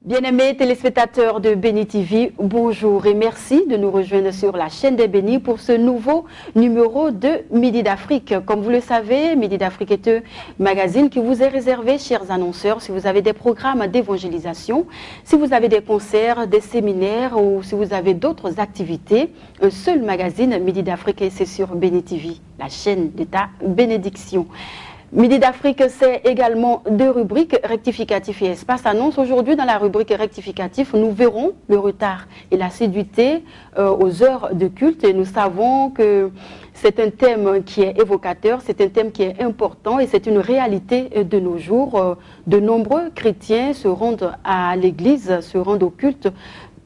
Bien-aimés téléspectateurs de Béni TV, bonjour et merci de nous rejoindre sur la chaîne des Bénis pour ce nouveau numéro de Midi d'Afrique. Comme vous le savez, Midi d'Afrique est un magazine qui vous est réservé, chers annonceurs, si vous avez des programmes d'évangélisation, si vous avez des concerts, des séminaires ou si vous avez d'autres activités. Un seul magazine, Midi d'Afrique, et c'est sur Béni TV, la chaîne de ta bénédiction. Midi d'Afrique, c'est également deux rubriques, rectificatif et espace annonce. Aujourd'hui, dans la rubrique rectificatif, nous verrons le retard et l'assiduité aux heures de culte. Et nous savons que c'est un thème qui est évocateur, c'est un thème qui est important et c'est une réalité de nos jours. De nombreux chrétiens se rendent à l'église, se rendent au culte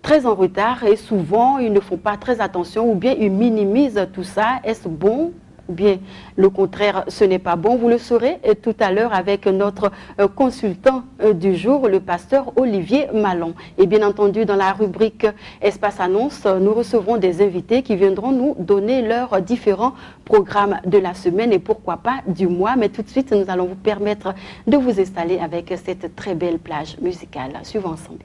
très en retard et souvent ils ne font pas très attention ou bien ils minimisent tout ça. Est-ce bon ? Ou bien le contraire, ce n'est pas bon. Vous le saurez tout à l'heure avec notre consultant du jour, le pasteur Olivier Malon. Et bien entendu, dans la rubrique Espace Annonce, nous recevrons des invités qui viendront nous donner leurs différents programmes de la semaine et pourquoi pas du mois. Mais tout de suite, nous allons vous permettre de vous installer avec cette très belle plage musicale. Suivons ensemble.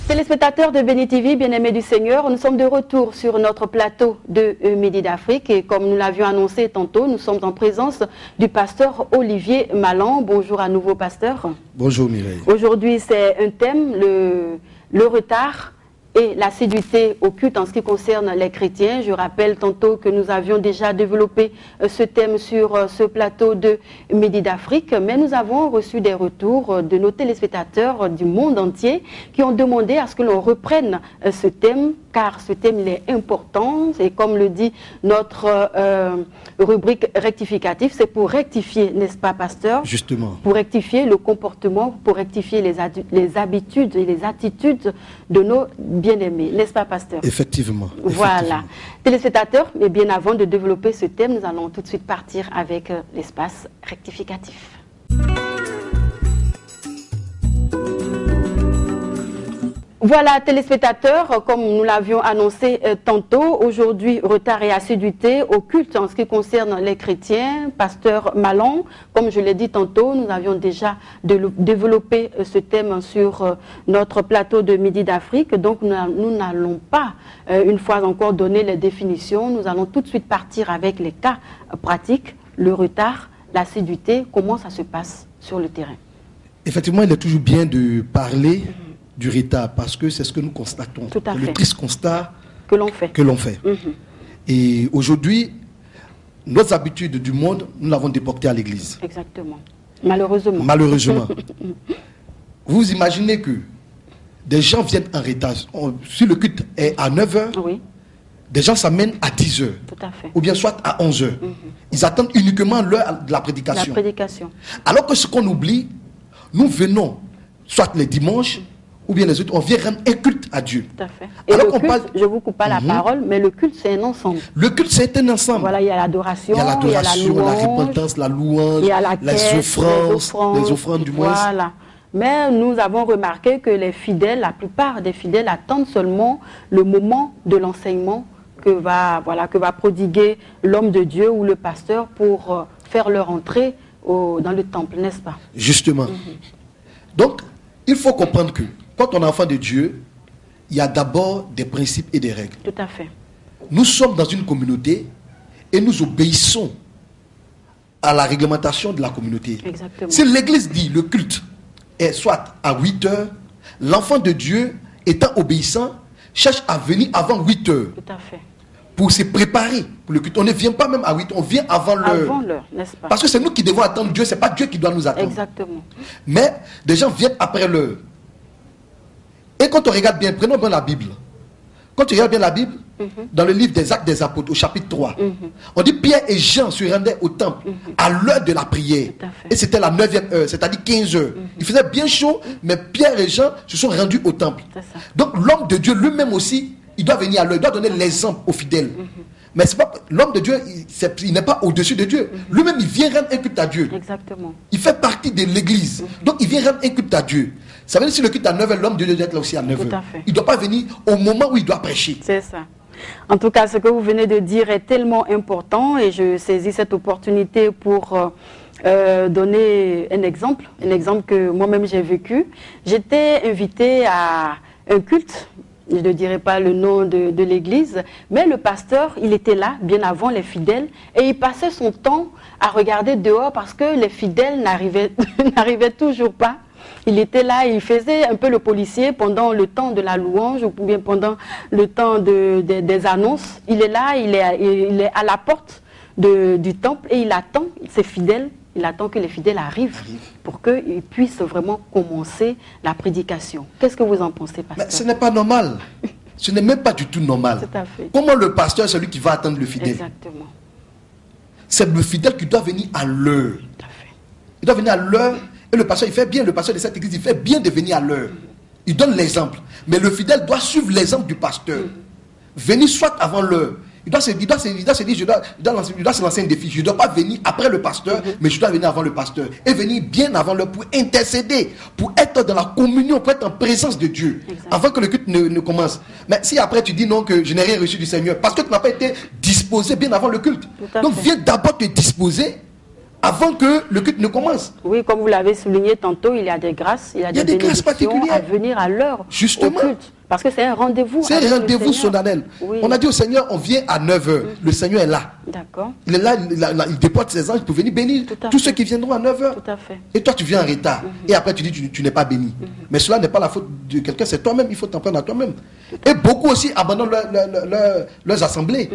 Téléspectateurs de Béni TV, bien-aimés du Seigneur, nous sommes de retour sur notre plateau de Midi d'Afrique et comme nous l'avions annoncé tantôt, nous sommes en présence du pasteur Olivier Malon. Bonjour à nouveau, pasteur. Bonjour Mireille. Aujourd'hui, c'est un thème, le retard et l'assiduité au culte en ce qui concerne les chrétiens. Je rappelle tantôt que nous avions déjà développé ce thème sur ce plateau de Midi d'Afrique, mais nous avons reçu des retours de nos téléspectateurs du monde entier qui ont demandé à ce que l'on reprenne ce thème, car ce thème il est important et comme le dit notre rubrique rectificative, c'est pour rectifier, n'est-ce pas pasteur? Justement. Pour rectifier le comportement, pour rectifier les habitudes et les attitudes de nos bien-aimés, n'est-ce pas pasteur? Effectivement. Voilà. Téléspectateurs, mais bien avant de développer ce thème, nous allons tout de suite partir avec l'espace rectificatif. Voilà, téléspectateurs, comme nous l'avions annoncé tantôt, aujourd'hui, retard et assiduité au culte en ce qui concerne les chrétiens. Pasteur Malon, comme je l'ai dit tantôt, nous avions déjà développé ce thème sur notre plateau de Midi d'Afrique. Donc, nous n'allons pas, une fois encore, donner les définitions. Nous allons tout de suite partir avec les cas pratiques, le retard, l'assiduité, comment ça se passe sur le terrain. Effectivement, il est toujours bien de parler du retard parce que c'est ce que nous constatons. Tout à fait. Le triste constat que l'on fait. Et aujourd'hui, nos habitudes du monde, nous l'avons déporté à l'église. Exactement. Malheureusement. Malheureusement. Vous imaginez que des gens viennent en retard. Si le culte est à 9h, Oui, des gens s'amènent à 10h. tout à fait. Ou bien soit à 11h. Ils attendent uniquement l'heure de la La prédication. prédication. Alors que ce qu'on oublie, nous venons, soit les dimanches, ou bien les autres, on vient rendre un culte à Dieu. Tout à fait. Et Alors le qu'on culte, parle- je vous coupe pas la parole, mais le culte, c'est un ensemble. Le culte, c'est un ensemble. Voilà, il y a l'adoration, Il y a l'adoration, la louange, repentance, la louange, il y a la les caisse, offrandes du moins. Voilà. Mais nous avons remarqué que les fidèles, la plupart des fidèles attendent seulement le moment de l'enseignement que va prodiguer l'homme de Dieu ou le pasteur pour faire leur entrée dans le temple, n'est-ce pas? Justement. Donc, il faut comprendre que quand on est enfant de Dieu, il y a d'abord des principes et des règles. Tout à fait. Nous sommes dans une communauté et nous obéissons à la réglementation de la communauté. Exactement. Si l'église dit le culte est soit à 8h, l'enfant de Dieu, étant obéissant, cherche à venir avant 8h Tout à fait. pour se préparer pour le culte. On ne vient pas même à 8h, on vient avant l'heure. Avant l'heure, n'est-ce pas? Parce que c'est nous qui devons attendre Dieu, ce n'est pas Dieu qui doit nous attendre. Exactement. Mais des gens viennent après l'heure. Et quand on regarde bien, prenons bien la Bible. Quand tu regardes bien la Bible, dans le livre des Actes des Apôtres, au chapitre 3, on dit Pierre et Jean se rendaient au temple à l'heure de la prière. Tout à fait. Et c'était la 9e heure, c'est-à-dire 15 heures. Il faisait bien chaud, mais Pierre et Jean se sont rendus au temple. C'est ça. Donc l'homme de Dieu lui-même aussi, il doit venir à l'heure, il doit donner l'exemple aux fidèles. Mais c'est pas l'homme de Dieu, il n'est pas au-dessus de Dieu. Lui-même, il vient rendre un culte à Dieu. Exactement. Il fait partie de l'église. Donc il vient rendre un culte à Dieu. Ça veut dire que si le culte est à 9h, l'homme de Dieu doit être là aussi à 9h. Tout à fait. Il ne doit pas venir au moment où il doit prêcher. C'est ça. En tout cas, ce que vous venez de dire est tellement important et je saisis cette opportunité pour donner un exemple que moi-même j'ai vécu. J'étais invitée à un culte, je ne dirai pas le nom de l'église, mais le pasteur, il était là bien avant les fidèles et il passait son temps à regarder dehors parce que les fidèles n'arrivaient toujours pas. Il était là, il faisait un peu le policier pendant le temps de la louange ou bien pendant le temps des annonces. Il est là, il est à la porte du temple et il attend ses fidèles. Il attend que les fidèles arrivent pour qu'ils puissent vraiment commencer la prédication. Qu'est-ce que vous en pensez, pasteur? Mais ce n'est pas normal. Ce n'est même pas du tout normal. Tout à fait. Comment le pasteur est celui qui va attendre le fidèle? Exactement. C'est le fidèle qui doit venir à l'heure. Tout à fait. Il doit venir à l'heure. Et le pasteur, il fait bien, le pasteur de cette église, il fait bien de venir à l'heure. Il donne l'exemple. Mais le fidèle doit suivre l'exemple du pasteur. Venir soit avant l'heure. Il doit se dire, je dois se lancer un défi. Je ne dois pas venir après le pasteur, mais je dois venir avant le pasteur. Et venir bien avant l'heure pour intercéder, pour être dans la communion, pour être en présence de Dieu. Exact. Avant que le culte ne commence. Mais si après tu dis non, que je n'ai rien reçu du Seigneur, parce que tu n'as pas été disposé bien avant le culte. Tout à Donc fait. viens d'abord te disposer avant que le culte ne commence. Oui, comme vous l'avez souligné tantôt, il y a des grâces, il y a des grâces bénédictions particulières. à venir à l'heure Justement. au culte. Parce que c'est un rendez-vous. C'est avec un le rendez-vous Seigneur. solennel. Oui. On a dit au Seigneur, on vient à 9h. Le Seigneur est là. D'accord, Il est là, il déporte ses anges pour venir bénir Tout à tous fait. ceux qui viendront à 9h. tout à fait. Et toi, tu viens en retard. Et après, tu dis, tu n'es pas béni. Mais cela n'est pas la faute de quelqu'un, c'est toi-même. Il faut t'en prendre à toi-même. Et beaucoup aussi abandonnent leurs assemblées.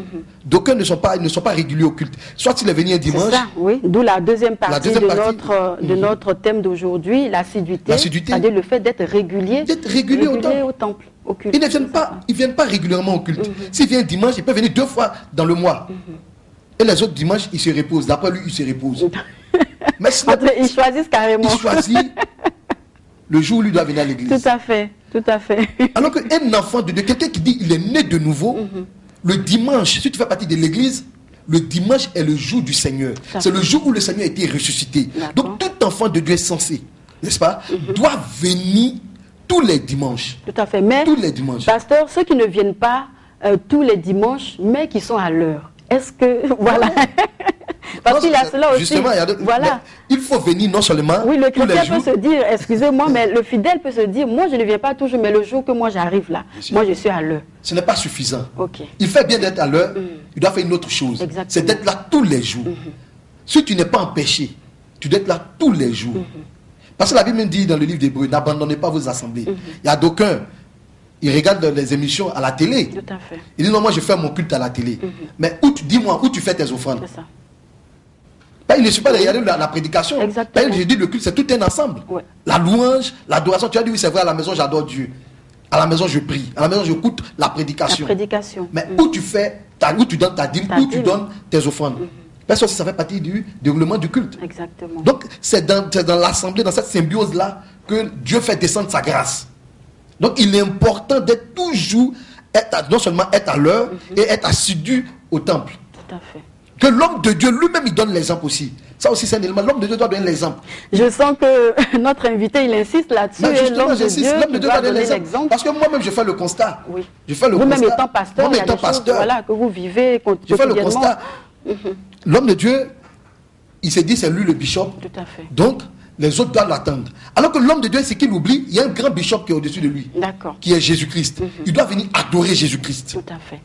D'aucuns ne sont pas réguliers au culte. Soit il est venu un C'est dimanche. ça, oui. D'où la deuxième partie, deuxième partie. de notre thème d'aujourd'hui, l'assiduité. L'assiduité. C'est-à-dire le fait d'être régulier. D'être régulier au temple. au temple, au culte. Ils ne viennent pas régulièrement au culte. S'ils viennent dimanche, ils peuvent venir 2 fois dans le mois. Et les autres dimanches, ils se reposent. D'après lui, ils se reposent. Mais ce n'est pas- Ils choisissent carrément. il choisit le jour où il doit venir à l'église. Tout à fait, tout à fait. Alors qu'un enfant de Dieu, quelqu'un qui dit il est né de nouveau, le dimanche, si tu fais partie de l'église, le dimanche est le jour du Seigneur. Ça C'est fait. le jour où le Seigneur a été ressuscité. D'accord. Donc tout enfant de Dieu est censé, n'est-ce pas, doit venir tous les dimanches. Tout à fait. Mais, Tous les dimanches. pasteur, ceux qui ne viennent pas tous les dimanches, mais qui sont à l'heure, est-ce que... Voilà. Parce Non, qu'il y a cela aussi. Justement, Voilà. mais il faut venir non seulement Oui, le tous les chrétien jours. peut se dire, excusez-moi, mais le fidèle peut se dire, moi je ne viens pas toujours, mais le jour que moi j'arrive là, sûr. moi je suis à l'heure. Ce n'est pas suffisant. Ok. Il fait bien d'être à l'heure, il doit faire une autre chose. Exactement. C'est d'être là tous les jours. Si tu n'es pas empêché, tu dois être là tous les jours. Parce que la Bible dit dans le livre d'Hébreux, n'abandonnez pas vos assemblées. Il y a d'aucuns, ils regardent les émissions à la télé. Tout à fait. Ils disent non, moi je fais mon culte à la télé. Mais dis-moi, où tu fais tes offrandes? C'est ça. Il ne suffit pas de regarder la prédication. Exactement. J'ai dit le culte, c'est tout un ensemble. Ouais. La louange, l'adoration. Tu as dit oui, c'est vrai, à la maison, j'adore Dieu. À la maison, je prie. À la maison, j'écoute la prédication. La prédication. Mais où tu fais, où tu donnes ta dîme, où tu donnes tes offrandes. Parce que ça fait partie du déroulement du culte. Exactement. Donc, c'est dans l'assemblée, dans cette symbiose-là, que Dieu fait descendre sa grâce. Donc, il est important d'être toujours, non seulement être à l'heure, et être assidu au temple. Tout à fait. Que l'homme de Dieu lui-même, il donne l'exemple aussi. Ça aussi, c'est un élément. L'homme de Dieu doit donner l'exemple. Je sens que notre invité, il insiste là-dessus. L'homme de Dieu doit donner l'exemple. Parce que moi-même, je fais le constat. Oui. Je fais le Vous-même constat. étant pasteur, il y a des choses, voilà, que vous vivez quotidiennement. Je fais le constat. L'homme de Dieu, il s'est dit, c'est lui le bishop. Tout à fait. Donc, les autres doivent l'attendre. Alors que l'homme de Dieu, c'est qu'il oublie, il y a un grand bishop qui est au-dessus de lui. D'accord. Qui est Jésus-Christ. Il doit venir adorer Jésus-Christ. Tout à fait.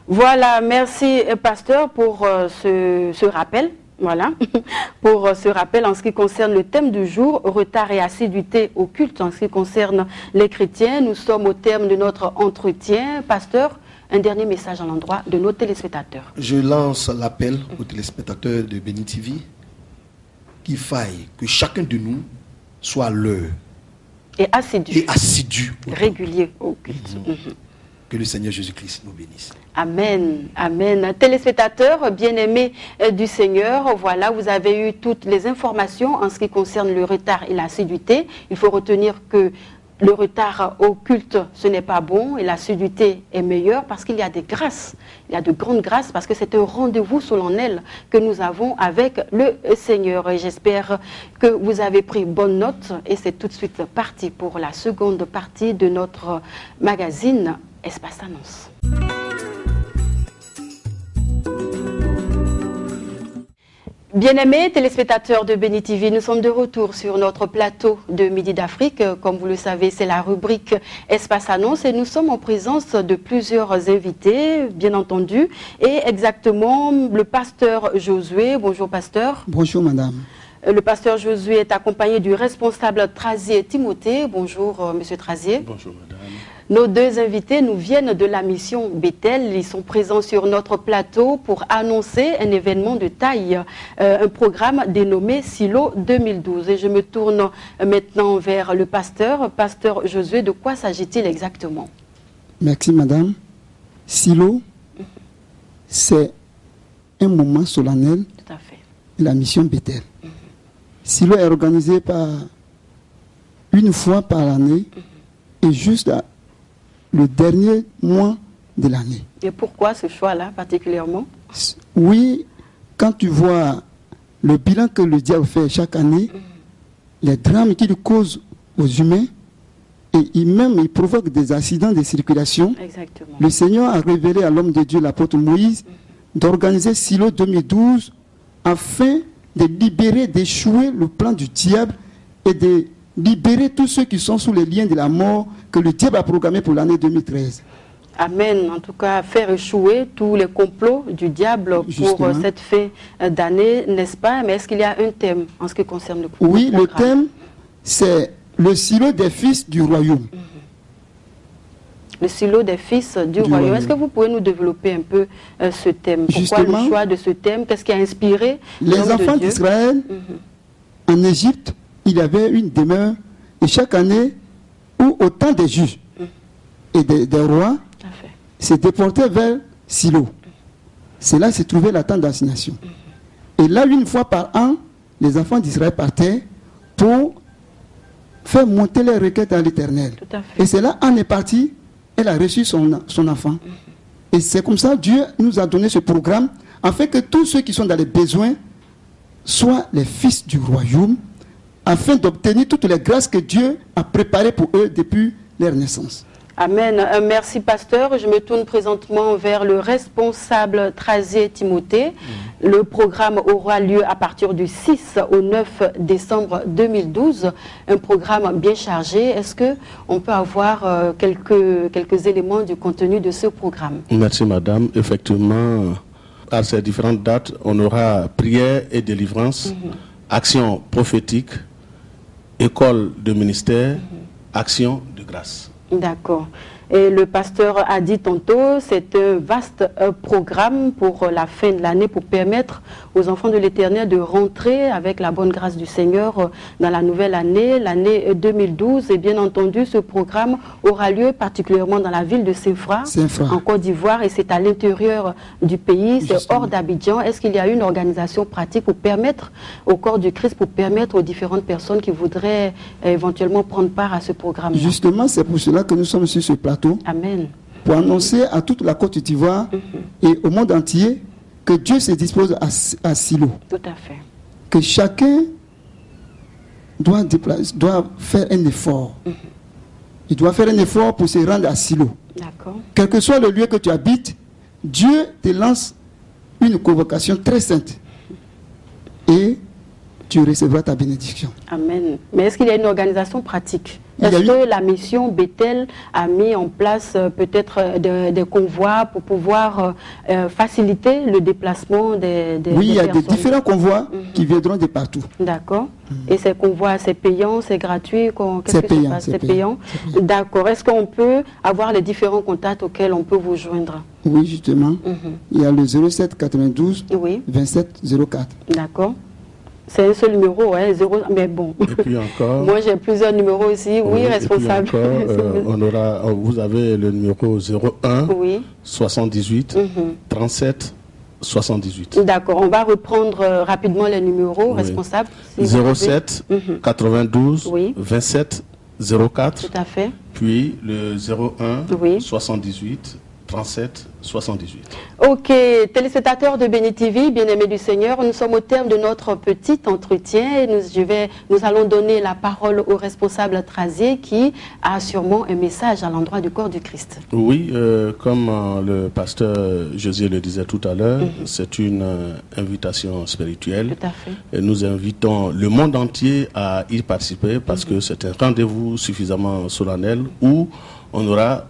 Voilà, merci pasteur pour ce rappel. Voilà, pour ce rappel en ce qui concerne le thème du jour, retard et assiduité au culte. En ce qui concerne les chrétiens, nous sommes au terme de notre entretien. Pasteur, un dernier message à l'endroit de nos téléspectateurs. Je lance l'appel aux téléspectateurs de Béni TV qu'il faille que chacun de nous soit l'heure et assidu régulier au culte. Que le Seigneur Jésus-Christ nous bénisse. Amen, amen. Téléspectateurs bien-aimés du Seigneur, voilà, vous avez eu toutes les informations en ce qui concerne le retard et l'assiduité. Il faut retenir que le retard au culte, ce n'est pas bon et l'assiduité est meilleure parce qu'il y a des grâces. Il y a de grandes grâces parce que c'est un rendez-vous solennel que nous avons avec le Seigneur. Et j'espère que vous avez pris bonne note et c'est tout de suite parti pour la seconde partie de notre magazine Espace Annonce. Bien-aimés téléspectateurs de Béni TV, nous sommes de retour sur notre plateau de Midi d'Afrique. Comme vous le savez, c'est la rubrique Espace Annonce et nous sommes en présence de plusieurs invités, bien entendu, et exactement le pasteur Josué. Bonjour pasteur. Bonjour madame. Le pasteur Josué est accompagné du responsable Trazier Timothée. Bonjour monsieur Trazier. Bonjour madame. Nos deux invités nous viennent de la mission Bethel. Ils sont présents sur notre plateau pour annoncer un événement de taille, un programme dénommé Silo 2012. Et je me tourne maintenant vers le pasteur. Pasteur Josué, de quoi s'agit-il exactement? Merci madame. Silo, c'est un moment solennel Tout à fait. de la mission Bethel. Silo est organisé une fois par année et juste le dernier mois de l'année. Et pourquoi ce choix-là particulièrement? Oui, quand tu vois le bilan que le diable fait chaque année, les drames qu'il cause aux humains, et il provoque des accidents de circulation. Exactement. Le Seigneur a révélé à l'homme de Dieu, l'apôtre Moïse, d'organiser Silo 2012 afin de libérer, d'échouer le plan du diable et de libérer tous ceux qui sont sous les liens de la mort que le diable a programmé pour l'année 2013. Amen. En tout cas, faire échouer tous les complots du diable pour cette fin d'année, n'est-ce pas? Mais est-ce qu'il y a un thème en ce qui concerne le programme? Oui, le thème, c'est le silo des fils du royaume. Le silo des fils du royaume. Est-ce que vous pouvez nous développer un peu ce thème? Pourquoi le choix de ce thème? Qu'est-ce qui a inspiré les enfants d'Israël en Égypte? Il y avait une demeure, et chaque année, où autant des juges et des rois se déportaient vers Silo. C'est là que se trouvait la tente d'assignation. Et là, une fois par an, les enfants d'Israël partaient pour faire monter les requêtes à l'Éternel. Et c'est là, Anne est partie, elle a reçu son enfant. Et c'est comme ça, Dieu nous a donné ce programme, afin que tous ceux qui sont dans les besoins soient les fils du royaume, afin d'obtenir toutes les grâces que Dieu a préparées pour eux depuis leur naissance. Amen. Merci pasteur. Je me tourne présentement vers le responsable Trazier Timothée. Le programme aura lieu à partir du 6 au 9 décembre 2012. Un programme bien chargé. Est-ce qu'on peut avoir quelques éléments du contenu de ce programme? Merci madame. Effectivement, à ces différentes dates, on aura prière et délivrance, action prophétique, école de ministère, action de grâce. D'accord. Et le pasteur a dit tantôt, c'est un vaste programme pour la fin de l'année pour permettre aux enfants de l'Éternel de rentrer avec la bonne grâce du Seigneur dans la nouvelle année, l'année 2012. Et bien entendu, ce programme aura lieu particulièrement dans la ville de Saint-Fra, en Côte d'Ivoire, et c'est à l'intérieur du pays, c'est hors d'Abidjan. Est-ce qu'il y a une organisation pratique pour permettre au corps du Christ, pour permettre aux différentes personnes qui voudraient éventuellement prendre part à ce programme? Justement, c'est pour cela que nous sommes sur ce plateau. Amen. Pour annoncer à toute la Côte d'Ivoire et au monde entier que Dieu se dispose à Silo. Tout à fait. Que chacun doit faire un effort. Il doit faire un effort pour se rendre à Silo. D'accord. Quel que soit le lieu que tu habites, Dieu te lance une convocation très sainte. Et tu recevras ta bénédiction. Amen. Mais est-ce qu'il y a une organisation pratique? Est-ce que la mission Bethel a mis en place peut-être des convois pour pouvoir faciliter le déplacement des Oui, il y a personnes? des différents convois qui viendront de partout. D'accord. Et ces convois, c'est payant, c'est gratuit? C'est payant. C'est payant. D'accord. Est-ce qu'on peut avoir les différents contacts auxquels on peut vous joindre? Oui, justement. Il y a le 07 92 27 04. D'accord. C'est un seul numéro, hein, 0, mais bon. Et puis encore. Moi, j'ai plusieurs numéros aussi. Oui, responsable. Et puis encore, vous avez le numéro 01 78 37 78. D'accord. On va reprendre rapidement les numéros, responsable. Si 07 92 27 04. Tout à fait. Puis le 01 78 37 78. Ok, téléspectateurs de Béni TV, bien-aimés du Seigneur, nous sommes au terme de notre petit entretien et nous allons donner la parole au responsable Trazier qui a sûrement un message à l'endroit du corps du Christ. Oui, comme le pasteur José le disait tout à l'heure, c'est une invitation spirituelle. Tout à fait. Et nous invitons le monde entier à y participer parce que c'est un rendez-vous suffisamment solennel où on aura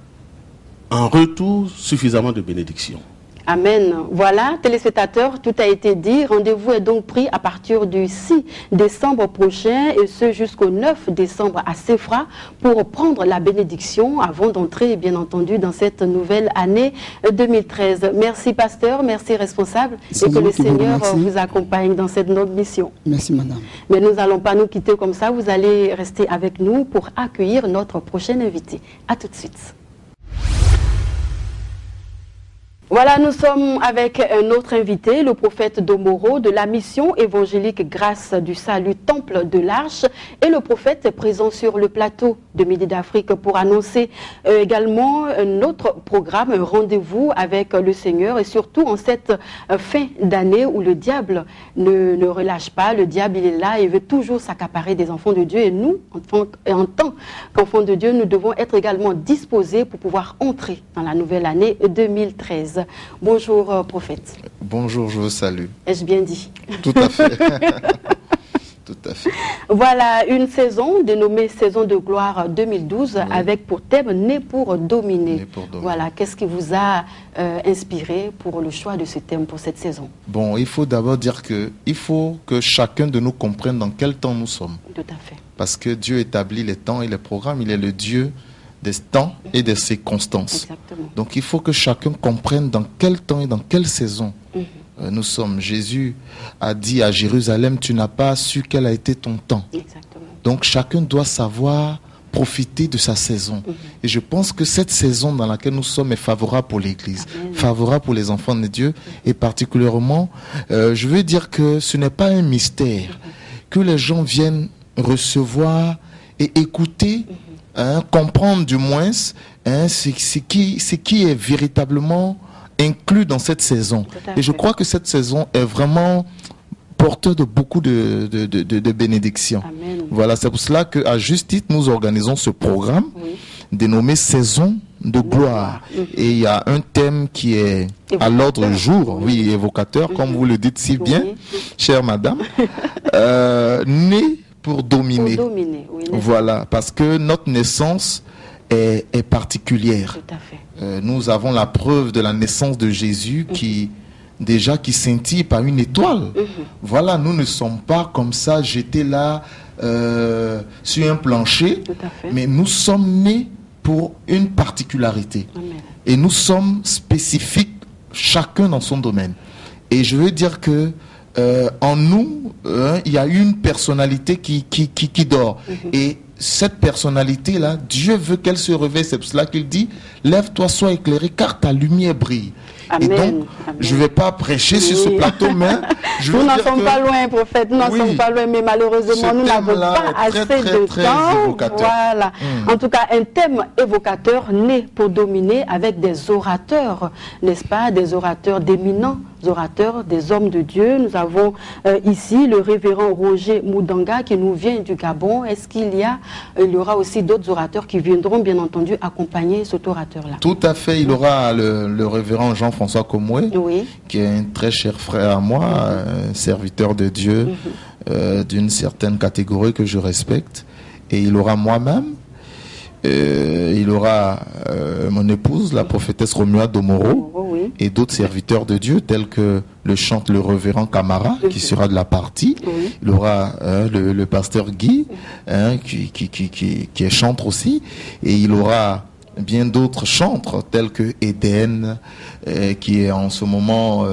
en retour suffisamment de bénédictions. Amen. Voilà, téléspectateurs, tout a été dit. Rendez-vous est donc pris à partir du 6 décembre prochain et ce jusqu'au 9 décembre à Saint-Fra pour prendre la bénédiction avant d'entrer, bien entendu, dans cette nouvelle année 2013. Merci, pasteur, merci, responsable, et que le Seigneur vous accompagne dans cette noble mission. Merci, madame. Mais nous n'allons pas nous quitter comme ça. Vous allez rester avec nous pour accueillir notre prochain invité. À tout de suite. Voilà, nous sommes avec un autre invité, le prophète Domoro de la mission évangélique Grâce du Salut Temple de l'Arche. Et le prophète est présent sur le plateau de Midi d'Afrique pour annoncer également un autre programme, un rendez-vous avec le Seigneur. Et surtout en cette fin d'année où le diable ne relâche pas, le diable il est là et veut toujours s'accaparer des enfants de Dieu. Et nous, en tant qu'enfants de Dieu, nous devons être également disposés pour pouvoir entrer dans la nouvelle année 2013. Bonjour, prophète. Bonjour, je vous salue. Ai-je bien dit? Tout à fait. Tout à fait. Voilà, une saison dénommée Saison de gloire 2012 avec pour thème Né pour dominer. Né pour dominer. Voilà, qu'est-ce qui vous a inspiré pour le choix de ce thème pour cette saison? Bon, il faut d'abord dire qu'il faut que chacun de nous comprenne dans quel temps nous sommes. Tout à fait. Parce que Dieu établit les temps et les programmes. Il est le Dieu des temps et des circonstances. Exactement. Donc il faut que chacun comprenne dans quel temps et dans quelle saison nous sommes. Jésus a dit à Jérusalem, tu n'as pas su quel a été ton temps. Exactement. Donc chacun doit savoir profiter de sa saison. Et je pense que cette saison dans laquelle nous sommes est favorable pour l'Église, favorable pour les enfants de Dieu. Et particulièrement, je veux dire que ce n'est pas un mystère que les gens viennent recevoir et écouter, comprendre du moins ce qui est véritablement inclus dans cette saison. Et je crois que cette saison est vraiment porteur de beaucoup de bénédictions. Amen. Voilà, c'est pour cela qu'à juste titre, nous organisons ce programme dénommé Saison de gloire. Et il y a un thème qui est à l'ordre du jour, évocateur, comme vous le dites si bien, chère madame, né pour dominer. Pour dominer, voilà, parce que notre naissance est particulière. Tout à fait. Nous avons la preuve de la naissance de Jésus qui scintille par une étoile. Voilà, nous ne sommes pas comme ça jetés là sur un plancher, mais nous sommes nés pour une particularité. Amen. Et nous sommes spécifiques, chacun dans son domaine. Et je veux dire que en nous, il y a une personnalité qui dort. Et cette personnalité-là, Dieu veut qu'elle se réveille. C'est pour cela qu'il dit, lève-toi, sois éclairé, car ta lumière brille. Amen. Et donc, Amen. je ne vais pas prêcher sur ce plateau, mais je veux nous n'en dire sommes que pas loin, prophète, nous n'en Oui. sommes pas loin, mais malheureusement, Ce nous n'avons thème-là pas est très, assez très, de très temps. évocateur. Voilà. En tout cas, un thème évocateur né pour dominer avec des orateurs, n'est-ce pas, des orateurs d'éminents orateurs, des hommes de Dieu. Nous avons ici le révérend Roger Moudanga qui nous vient du Gabon. Est-ce qu'il y aura aussi d'autres orateurs qui viendront, bien entendu, accompagner cet orateur-là? Tout à fait, il aura le révérend Jean-François Comoué, Oui. qui est un très cher frère à moi, un serviteur de Dieu d'une certaine catégorie que je respecte. Et il aura moi-même, il aura mon épouse, la prophétesse Romuald Domoro, Oui. et d'autres serviteurs de Dieu, tels que le chante le révérend Camara, qui sera de la partie. Oui. Il aura le pasteur Guy, qui est chantre aussi, et il aura bien d'autres chantres, tels que Eden, qui est en ce moment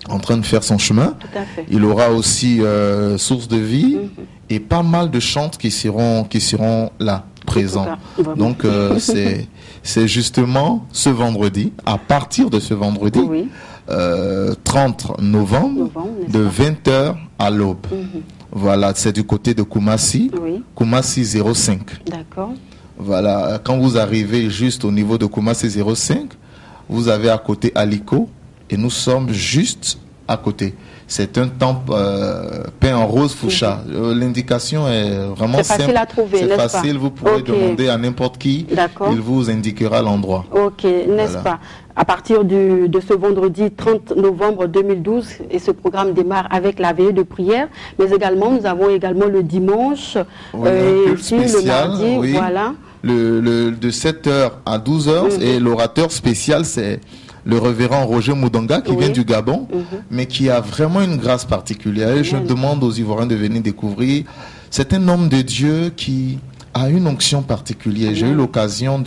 en train de faire son chemin. Tout à fait. Il aura aussi Source de vie, et pas mal de chantres qui seront là, présents. cas, vraiment. Donc c'est justement ce vendredi, à partir de ce vendredi, Oui. 30 novembre, N'est-ce de pas? 20h à l'aube. Voilà, c'est du côté de Koumassi, Oui. Koumassi 05. D'accord. Voilà, quand vous arrivez juste au niveau de Koumassi 05, vous avez à côté Aliko, et nous sommes juste à côté. C'est un temple peint en rose Foucha. L'indication est vraiment C'est facile simple. à trouver, C'est n'est-ce pas? facile, vous pourrez Ok. demander à n'importe qui. D'accord. Il vous indiquera l'endroit. Ok, n'est-ce Voilà. pas? À partir de ce vendredi 30 novembre 2012, et ce programme démarre avec la veillée de prière, mais également, nous avons également le dimanche, Oui, un et culte aussi le spécial, mardi, oui. voilà. De 7h à 12h, et l'orateur spécial, c'est le révérend Roger Moudanga, qui Oui. vient du Gabon, mais qui a vraiment une grâce particulière. Et je Amen. demande aux Ivoiriens de venir découvrir. C'est un homme de Dieu qui a une onction particulière. J'ai eu l'occasion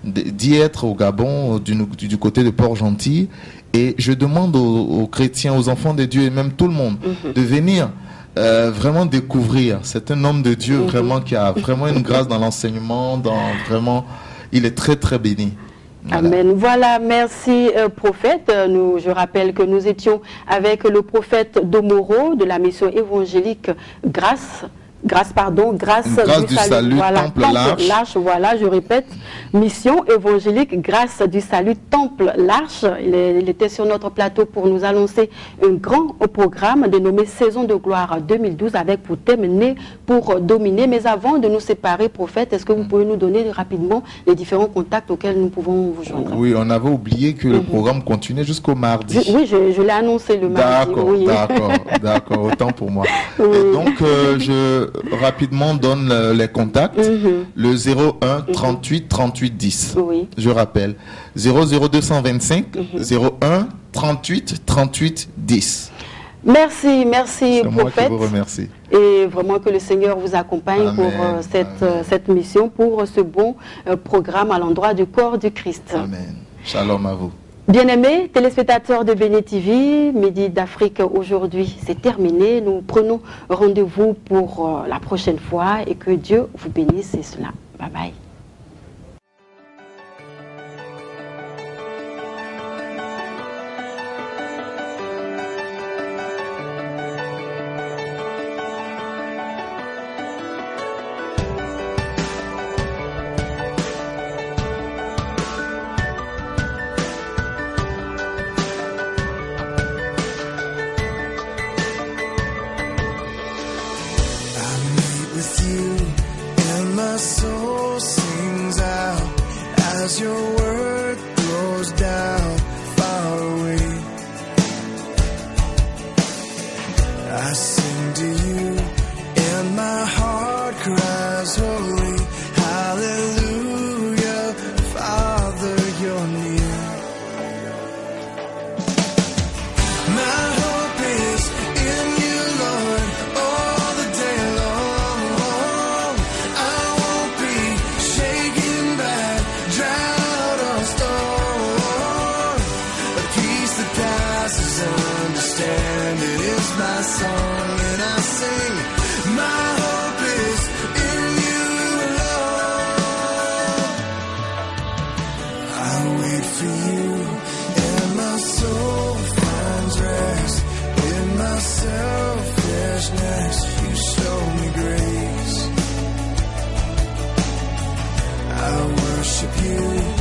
d'y être au Gabon, du côté de Port-Gentil, et je demande aux chrétiens, aux enfants de Dieu, et même tout le monde, de venir vraiment découvrir. C'est un homme de Dieu vraiment qui a vraiment une grâce dans l'enseignement, il est très très béni. Voilà. Amen. Voilà, merci prophète. Je rappelle que nous étions avec le prophète Domoro de la mission évangélique Grâce du salut, voilà, Temple L'Arche. Voilà, je répète, mission évangélique Grâce du salut Temple L'Arche. Il était sur notre plateau pour nous annoncer un grand programme dénommé Saison de gloire 2012 avec pour thème Né pour dominer. Mais avant de nous séparer, prophète, est-ce que vous pouvez nous donner rapidement les différents contacts auxquels nous pouvons vous joindre? Oui, on avait oublié que le programme continuait jusqu'au mardi. Oui, je l'ai annoncé le mardi. D'accord, Oui. d'accord, autant pour moi. Oui. Et donc, je rapidement donne les contacts. Le 01 38 38 10. Oui. Je rappelle. 00225 01 38 38 10. Merci C'est moi qui prophète. vous remercie. Et vraiment que le Seigneur vous accompagne Amen, pour amen. cette mission, pour ce bon programme à l'endroit du corps du Christ. Amen. Shalom à vous. Bien-aimés téléspectateurs de Béni TV, Midi d'Afrique aujourd'hui, c'est terminé. Nous prenons rendez-vous pour la prochaine fois et que Dieu vous bénisse et cela. Bye bye. With you, and my soul sings out as your word goes down far away. I sing to you, and my heart cries holy, hallelujah, Father, you're near. My hope is in you, Lord, all the day long. I won't be shaken worship you.